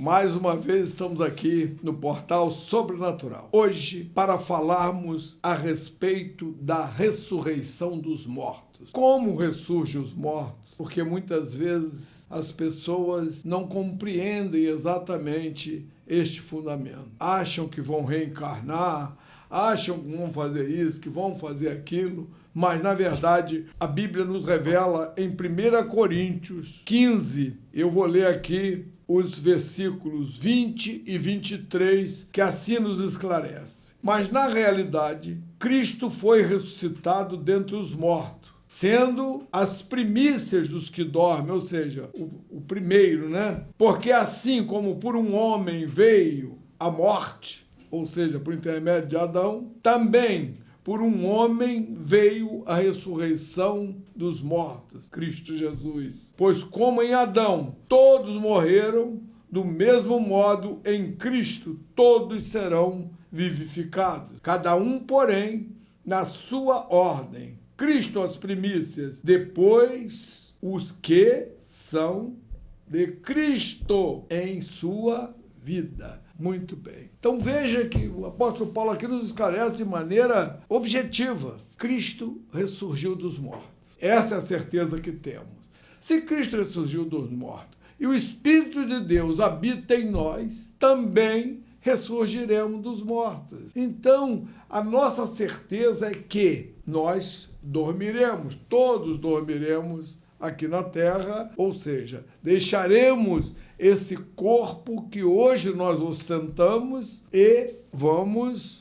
Mais uma vez estamos aqui no Portal Sobrenatural. Hoje, para falarmos a respeito da ressurreição dos mortos. Como ressurgem os mortos? Porque muitas vezes as pessoas não compreendem exatamente este fundamento. Acham que vão reencarnar, acham que vão fazer isso, que vão fazer aquilo, mas, na verdade, a Bíblia nos revela em 1 Coríntios 15, eu vou ler aqui os versículos 20 e 23, que assim nos esclarece. Mas, na realidade, Cristo foi ressuscitado dentre os mortos, sendo as primícias dos que dormem, ou seja, o primeiro, né? Porque assim como por um homem veio a morte, ou seja, por intermédio de Adão, também por um homem veio a ressurreição dos mortos, Cristo Jesus. Pois como em Adão todos morreram, do mesmo modo em Cristo todos serão vivificados. Cada um, porém, na sua ordem. Cristo as primícias, depois os que são de Cristo em sua vida. Muito bem. Então veja que o apóstolo Paulo aqui nos esclarece de maneira objetiva. Cristo ressurgiu dos mortos. Essa é a certeza que temos. Se Cristo ressurgiu dos mortos e o Espírito de Deus habita em nós, também ressurgiremos dos mortos. Então, a nossa certeza é que nós dormiremos, todos dormiremos aqui na terra, ou seja, deixaremos esse corpo que hoje nós ostentamos e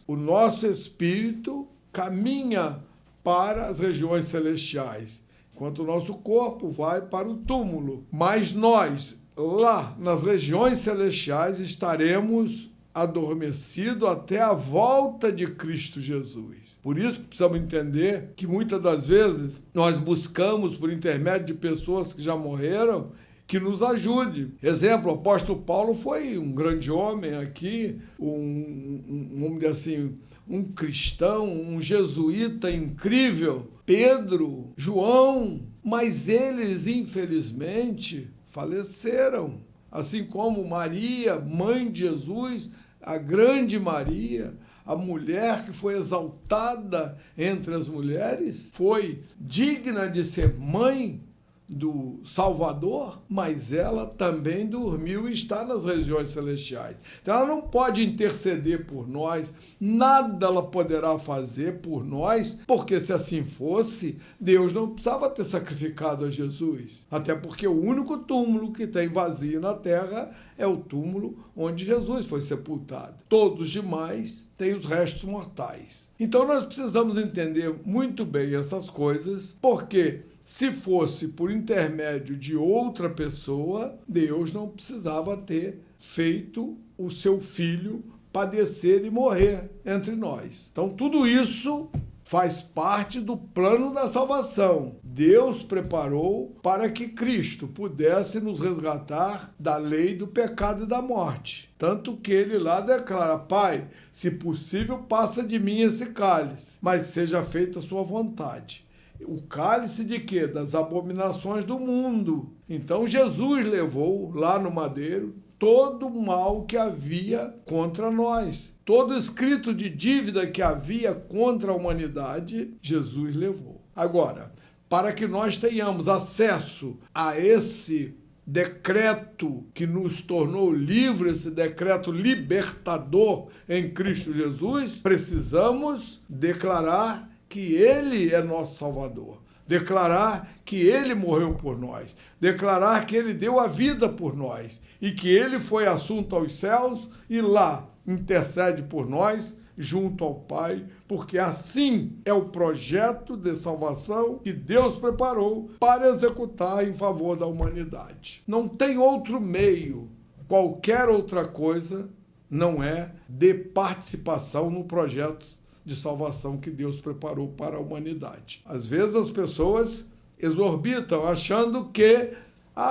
o nosso espírito caminha para as regiões celestiais, enquanto o nosso corpo vai para o túmulo. Mas nós, lá nas regiões celestiais, estaremos adormecidos até a volta de Cristo Jesus. Por isso que precisamos entender que muitas das vezes nós buscamos, por intermédio de pessoas que já morreram, que nos ajude. Exemplo, o apóstolo Paulo foi um grande homem aqui, vamos dizer assim, um cristão, um jesuíta incrível. Pedro, João, mas eles, infelizmente, faleceram. Assim como Maria, mãe de Jesus, a grande Maria, a mulher que foi exaltada entre as mulheres, foi digna de ser mãe do Salvador, mas ela também dormiu e está nas regiões celestiais. Então ela não pode interceder por nós, nada ela poderá fazer por nós, porque se assim fosse, Deus não precisava ter sacrificado a Jesus. Até porque o único túmulo que tem vazio na terra é o túmulo onde Jesus foi sepultado. Todos os demais têm os restos mortais. Então nós precisamos entender muito bem essas coisas, porque se fosse por intermédio de outra pessoa, Deus não precisava ter feito o seu filho padecer e morrer entre nós. Então, tudo isso faz parte do plano da salvação. Deus preparou para que Cristo pudesse nos resgatar da lei do pecado e da morte. Tanto que ele lá declara: Pai, se possível, passa de mim esse cálice, mas seja feita a sua vontade. O cálice de quê? Das abominações do mundo. Então Jesus levou lá no madeiro todo o mal que havia contra nós. Todo escrito de dívida que havia contra a humanidade, Jesus levou. Agora, para que nós tenhamos acesso a esse decreto que nos tornou livres, esse decreto libertador em Cristo Jesus, precisamos declarar que Ele é nosso Salvador, declarar que Ele morreu por nós, declarar que Ele deu a vida por nós e que Ele foi assunto aos céus e lá intercede por nós junto ao Pai, porque assim é o projeto de salvação que Deus preparou para executar em favor da humanidade. Não tem outro meio, qualquer outra coisa não é de participação no projeto de salvação que Deus preparou para a humanidade. Às vezes as pessoas exorbitam achando que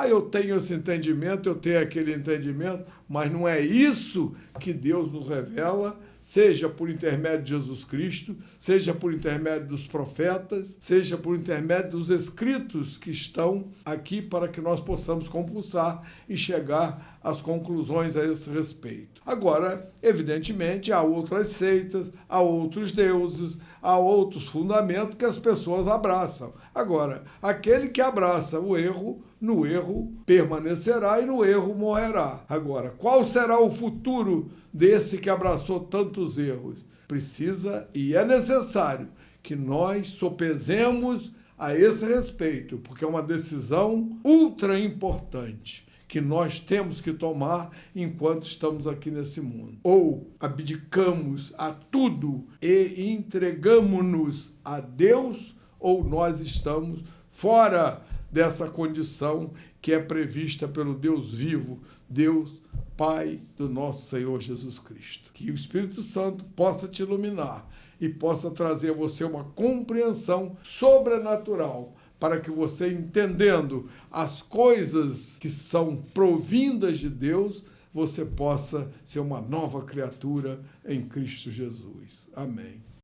eu tenho esse entendimento, eu tenho aquele entendimento, mas não é isso que Deus nos revela, seja por intermédio de Jesus Cristo, seja por intermédio dos profetas, seja por intermédio dos escritos que estão aqui para que nós possamos compulsar e chegar às conclusões a esse respeito. Agora, evidentemente, há outras seitas, há outros deuses, há outros fundamentos que as pessoas abraçam. Agora, aquele que abraça o erro, no erro permanecerá e no erro morrerá. Agora, qual será o futuro desse que abraçou tantos erros? Precisa e é necessário que nós sopesemos a esse respeito, porque é uma decisão ultra importante que nós temos que tomar enquanto estamos aqui nesse mundo. Ou abdicamos a tudo e entregamos-nos a Deus, ou nós estamos fora dessa condição que é prevista pelo Deus vivo, Deus Pai do nosso Senhor Jesus Cristo. Que o Espírito Santo possa te iluminar e possa trazer a você uma compreensão sobrenatural, para que você, entendendo as coisas que são provindas de Deus, você possa ser uma nova criatura em Cristo Jesus. Amém.